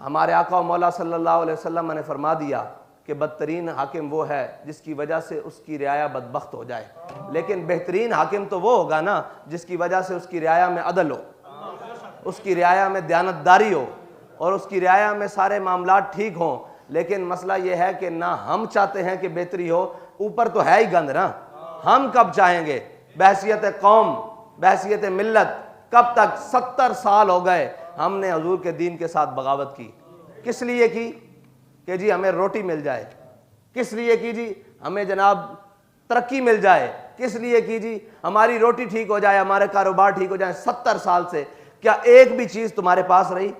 हमारे आका मौला सल्लल्लाहु अलैहि वसल्लम ने फरमा दिया कि बदतरीन हाकिम वो है जिसकी वजह से उसकी रियाया बदबख्त हो जाए, लेकिन बेहतरीन हाकिम तो वो होगा ना जिसकी वजह से उसकी रियाया में अदल हो, उसकी रियाया में दयानतदारी हो और उसकी रियाया में सारे मामलात ठीक हों। लेकिन मसला ये है कि ना हम चाहते हैं कि बेहतरी हो, ऊपर तो है ही गंद ना, हम कब चाहेंगे? बहसियत कौम, बहसियत मिल्लत, कब तक? 70 साल हो गए हमने हुजूर के दीन के साथ बगावत की। किस लिए की? कि जी हमें रोटी मिल जाए। किस लिए की जी? हमें जनाब तरक्की मिल जाए। किस लिए की जी? हमारी रोटी ठीक हो जाए, हमारे कारोबार ठीक हो जाए। 70 साल से क्या एक भी चीज तुम्हारे पास रही?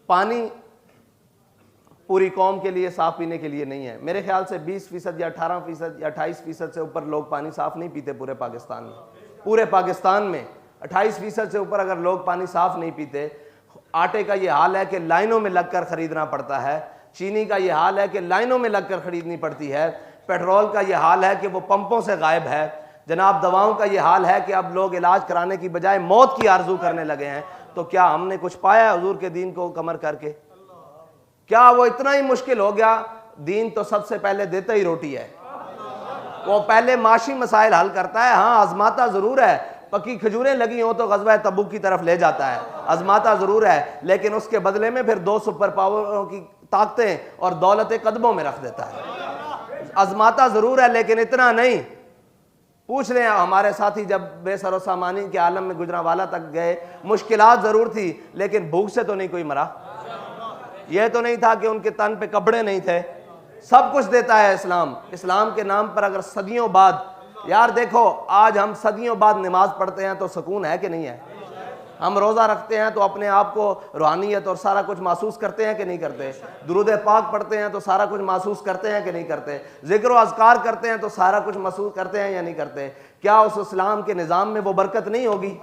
पानी पूरी कौम के लिए साफ पीने के लिए नहीं है। मेरे ख्याल से 20% या 18% या 28% से ऊपर लोग पानी साफ नहीं पीते पूरे पाकिस्तान में। पूरे पाकिस्तान में 28% से ऊपर अगर लोग पानी साफ नहीं पीते। आटे का ये हाल है कि लाइनों में लगकर खरीदना पड़ता है। चीनी का ये हाल है कि लाइनों में लगकर खरीदनी पड़ती है। पेट्रोल का ये हाल है कि वो पंपों से गायब है। जनाब दवाओं का ये हाल है कि अब लोग इलाज कराने की बजाय मौत की आरजू करने लगे हैं। तो क्या हमने कुछ पाया हुजूर के दीन को कमर करके? क्या वो इतना ही मुश्किल हो गया? दीन तो सबसे पहले देता ही रोटी है। वो पहले माशी मसाइल हल करता है। हाँ, आजमाता जरूर है, पक्की खजूरें लगी हो तो गज़वा तबूक की तरफ ले जाता है, आजमाता जरूर है, लेकिन उसके बदले में फिर 2 सुपर पावरों की ताकतें और दौलतें कदमों में रख देता है। आजमाता जरूर है लेकिन इतना नहीं। पूछ लें हमारे साथी जब बेसरो सामानी के आलम में गुजरांवाला तक गए, मुश्किलात जरूर थी लेकिन भूख से तो नहीं कोई मरा। यह तो नहीं था कि उनके तन पे कपड़े नहीं थे। सब कुछ देता है इस्लाम। इस्लाम के नाम पर अगर सदियों बाद, यार देखो आज हम सदियों बाद नमाज पढ़ते हैं तो सुकून है कि नहीं है? हम रोज़ा रखते हैं तो अपने आप को रूहानियत और सारा कुछ महसूस करते हैं कि नहीं करते? दुरूद पाक पढ़ते हैं तो सारा कुछ महसूस करते हैं कि नहीं करते? जिक्र अज़कार करते हैं तो सारा कुछ महसूस करते हैं या नहीं करते? क्या उस इस्लाम के निज़ाम में वो बरकत नहीं होगी,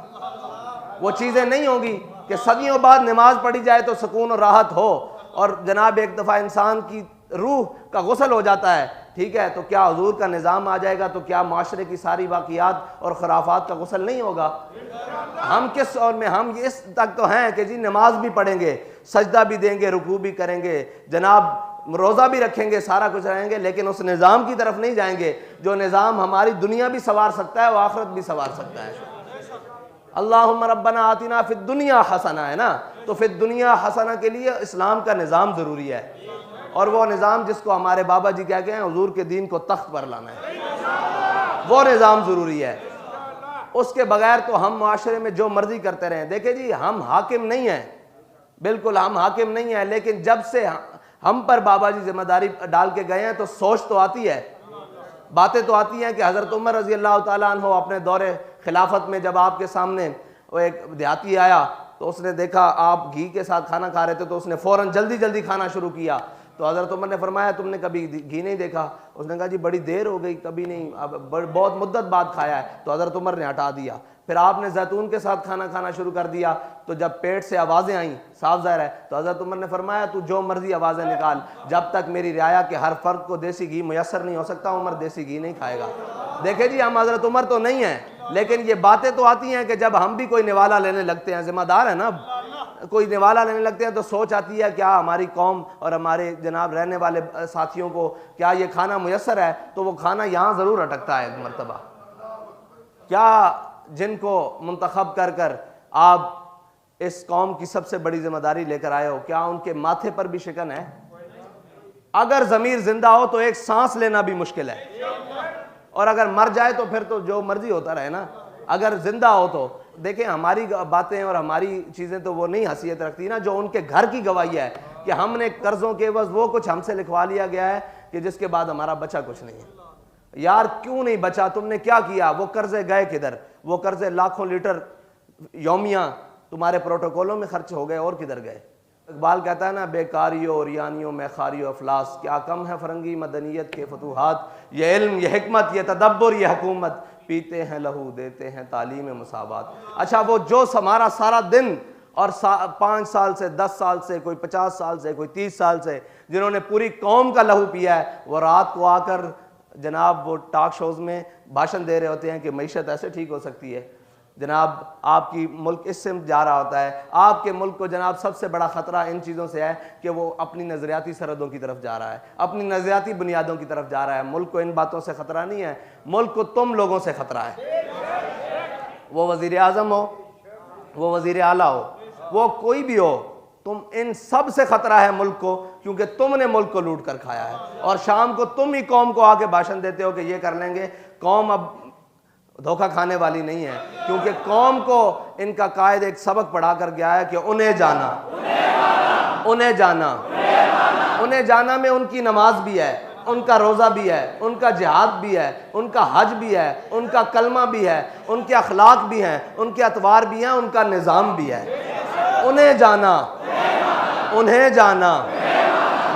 वो चीज़ें नहीं होगी कि सदियों बाद नमाज पढ़ी जाए तो सुकून और राहत हो? और जनाब एक दफ़ा इंसान की रूह का गुस्ल हो जाता है, ठीक है, तो क्या हुजूर का निज़ाम आ जाएगा तो क्या माशरे की सारी वाक़ियात और ख़ुराफ़ात का गुस्ल नहीं होगा? हम किस और में, हम इस तक तो हैं कि जी नमाज भी पढ़ेंगे, सजदा भी देंगे, रुकू भी करेंगे, जनाब रोज़ा भी रखेंगे, सारा कुछ रहेंगे, लेकिन उस निज़ाम की तरफ नहीं जाएंगे जो निज़ाम हमारी दुनिया भी संवार सकता है और आखिरत भी संवार सकता है। अल्लाहुम्मा रब्बना आतिना फिद दुनिया हसना है ना, तो फिद दुनिया हसना के लिए इस्लाम का निज़ाम ज़रूरी है। और वो निज़ाम जिसको हमारे बाबा जी क्या कहें, हुजूर के दीन को तख्त पर लाना है, वो निज़ाम ज़रूरी है। उसके बगैर तो हम माशरे में जो मर्जी करते रहें। देखे जी हम हाकिम नहीं हैं, बिल्कुल हम हाकिम नहीं हैं, लेकिन जब से हम पर बाबा जी जिम्मेदारी डाल के गए हैं तो सोच तो आती है, बातें तो आती हैं कि हज़रत उमर रज़ी अल्लाह ताला अन्हु अपने दौरे खिलाफत में जब आपके सामने वो एक देहाती आया तो उसने देखा आप घी के साथ खाना खा रहे थे तो उसने फ़ौरन जल्दी जल्दी खाना शुरू किया। तो हज़रत उमर ने फरमाया तुमने कभी घी नहीं देखा? उसने कहा जी बड़ी देर हो गई, कभी नहीं, अब बहुत मुद्दत बाद खाया है। तो हज़रत उमर ने हटा दिया। फिर आपने जैतून के साथ खाना खाना शुरू कर दिया, तो जब पेट से आवाज़ें आईं, साफ ज़ाहिर है, तो हज़रत उमर ने फरमाया तू जो मर्जी आवाज़ें निकाल, जब तक मेरी रियाया के हर फ़र्द को देसी घी मुयसर नहीं हो सकता उमर देसी घी नहीं खाएगा। देखे जी हम हज़रत उमर तो नहीं हैं, लेकिन ये बातें तो आती हैं कि जब हम भी कोई निवाला लेने लगते हैं, जिम्मेदार है ना, कोई निवाला लेने लगते हैं तो सोच आती है क्या हमारी कौम और हमारे जनाब रहने वाले साथियों को क्या ये खाना मुयसर है? तो वो खाना यहाँ ज़रूर अटकता है एक मरतबा। क्या जिनको मुंतखब कर कर आप इस कौम की सबसे बड़ी जिम्मेदारी लेकर आए हो, क्या उनके माथे पर भी शिकन है? अगर ज़मीर जिंदा हो तो एक सांस लेना भी मुश्किल है, और अगर मर जाए तो फिर तो जो मर्जी होता रहे ना। अगर जिंदा हो तो देखें हमारी बातें और हमारी चीज़ें तो वो नहीं हसीयत रखती ना जो उनके घर की गवाही है कि हमने कर्ज़ों के एवज़ वो कुछ हमसे लिखवा लिया गया है कि जिसके बाद हमारा बचा कुछ नहीं है। यार क्यों नहीं बचा? तुमने क्या किया? वो कर्ज़े गए किधर? वो कर्ज़े लाखों लीटर यौमिया तुम्हारे प्रोटोकॉलों में खर्च हो गए और किधर गए? इकबाल कहता है ना, बेकारियों रियानियों में खारियों अफलास, क्या कम है फरंगी मदनियत के फतूहात, ये इल्म ये हिकमत ये तदब्बुर ये हुकूमत, पीते हैं लहू देते हैं तालीम मुसावात। अच्छा वो जो हमारा सारा दिन और 5 साल से 10 साल से कोई 50 साल से कोई 30 साल से जिन्होंने पूरी कौम का लहू पिया है, वो रात को आकर जनाब वो टॉक शोज़ में भाषण दे रहे होते हैं कि मईशत ऐसे ठीक हो सकती है। जनाब आपकी मुल्क इससे जा रहा होता है, आपके मुल्क को जनाब सबसे बड़ा ख़तरा इन चीज़ों से है कि वो अपनी नज़रियाती सरहदों की तरफ जा रहा है, अपनी नज़रियाती बुनियादों की तरफ जा रहा है। मुल्क को इन बातों से ख़तरा नहीं है, मुल्क को तुम लोगों से ख़तरा है। वो वज़ीर आज़म हो, वो वज़ीर आला हो, वो कोई भी हो, तुम इन सब से ख़तरा है मुल्क को, क्योंकि तुमने मुल्क को लूट कर खाया है। और शाम को तुम ही कौम को आके भाषण देते हो कि ये कर लेंगे। कौम अब धोखा खाने वाली नहीं है, क्योंकि कौम को इनका कायद एक सबक पढ़ा कर गया है कि उन्हें जाना, उन्हें जाना, उन्हें जाना में उनकी नमाज भी है, उनका रोज़ा भी है, उनका जिहाद भी है, उनका हज भी है, उनका कलमा भी है, उनके अखलाक भी हैं, उनके अतवार भी हैं, उनका निज़ाम भी है। उन्हें जाना, उन्हें जाना,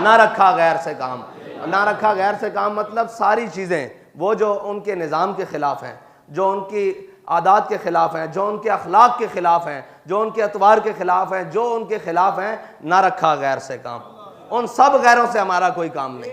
ना रखा गैर से काम। ना रखा गैर से काम मतलब सारी चीज़ें वो जो उनके निज़ाम के ख़िलाफ़ हैं, जो उनकी आदात के ख़िलाफ़ हैं, जो उनके अखलाक के ख़िलाफ़ हैं, जो उनके अतवार के ख़िलाफ़ हैं, जो उनके ख़िलाफ़ हैं, ना रखा गैर से काम। उन सब गैरों से हमारा कोई काम नहीं।